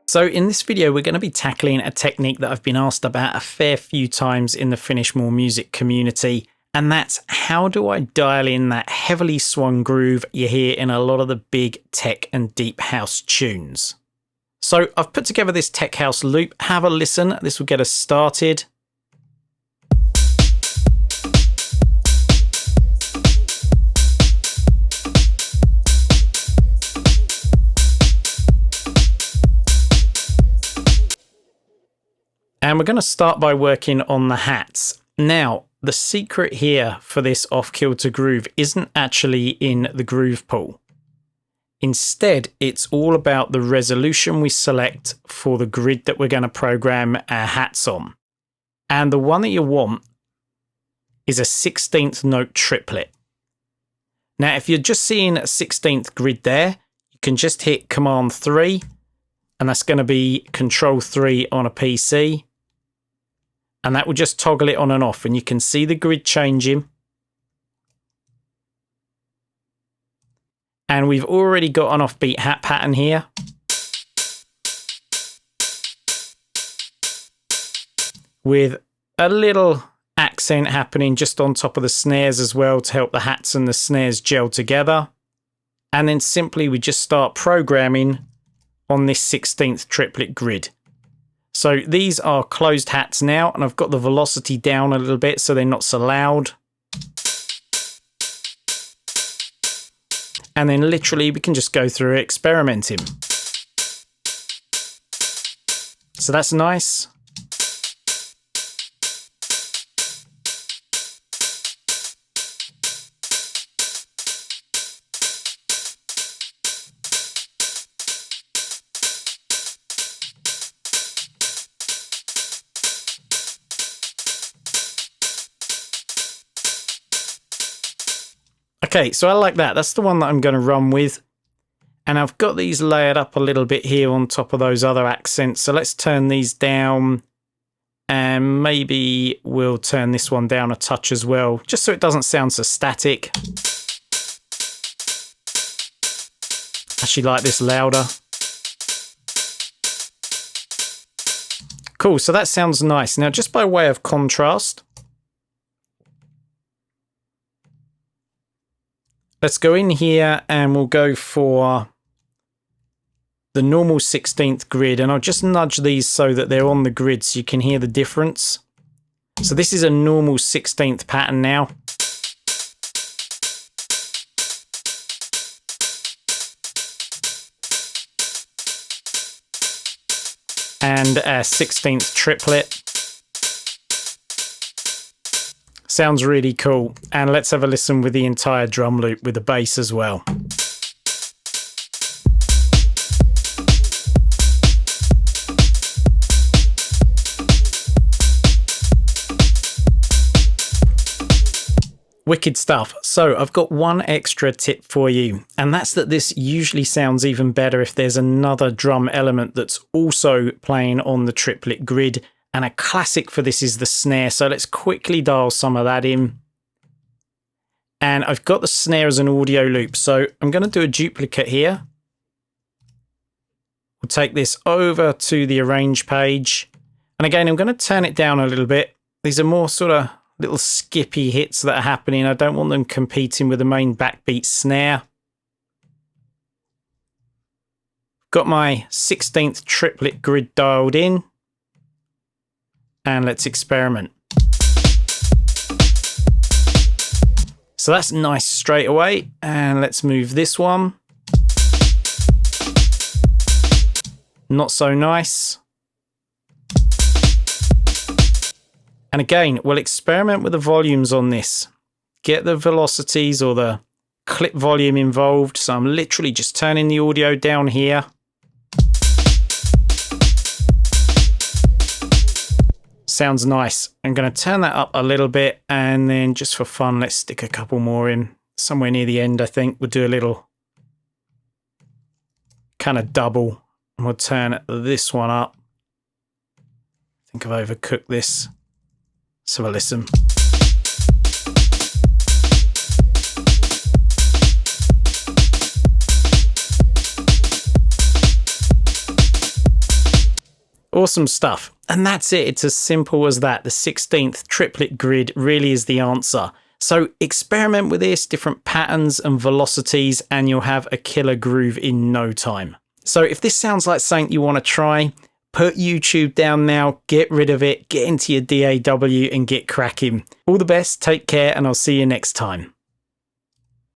So in this video, we're going to be tackling a technique that I've been asked about a fair few times in the Finish More Music community, and that's how do I dial in that heavily swung groove you hear in a lot of the big tech and deep house tunes. So I've put together this tech house loop. Have a listen. This will get us started. And we're going to start by working on the hats. Now, the secret here for this off-kilter groove isn't actually in the groove pool. Instead, it's all about the resolution we select for the grid that we're going to program our hats on. And the one that you want is a 16th note triplet. Now, if you're just seeing a 16th grid there, you can just hit Command 3, and that's going to be Control 3 on a PC. And that will just toggle it on and off, and you can see the grid changing. And we've already got an offbeat hat pattern here. With a little accent happening just on top of the snares as well to help the hats and the snares gel together. And then simply we just start programming on this 16th triplet grid. So these are closed hats now, and I've got the velocity down a little bit so they're not so loud. And then literally we can just go through experimenting. So that's nice. Okay, so I like that. That's the one that I'm going to run with. And I've got these layered up a little bit here on top of those other accents. So let's turn these down. And maybe we'll turn this one down a touch as well, just so it doesn't sound so static. Actually like this louder. Cool, so that sounds nice. Now, just by way of contrast, let's go in here and we'll go for the normal 16th grid, and I'll just nudge these so that they're on the grid so you can hear the difference. So this is a normal 16th pattern now. And a 16th triplet. Sounds really cool. And let's have a listen with the entire drum loop with the bass as well. Wicked stuff. So I've got one extra tip for you, and that's that this usually sounds even better if there's another drum element that's also playing on the triplet grid. And a classic for this is the snare. So let's quickly dial some of that in. And I've got the snare as an audio loop. So I'm going to do a duplicate here. We'll take this over to the arrange page. And again, I'm going to turn it down a little bit. These are more sort of little skippy hits that are happening. I don't want them competing with the main backbeat snare. Got my 16th triplet grid dialed in. And let's experiment. So that's nice straight away. And let's move this one. Not so nice. And again, we'll experiment with the volumes on this. Get the velocities or the clip volume involved. So I'm literally just turning the audio down here. Sounds nice. I'm going to turn that up a little bit, and then just for fun, let's stick a couple more in somewhere near the end. I think we'll do a little kind of double, and we'll turn this one up. I think I've overcooked this. Let's have a listen. Awesome stuff. And that's it. It's as simple as that. The 16th triplet grid really is the answer. So experiment with this, different patterns and velocities, and you'll have a killer groove in no time. So if this sounds like something you want to try, put YouTube down now, get rid of it, get into your DAW and get cracking. All the best, take care, and I'll see you next time.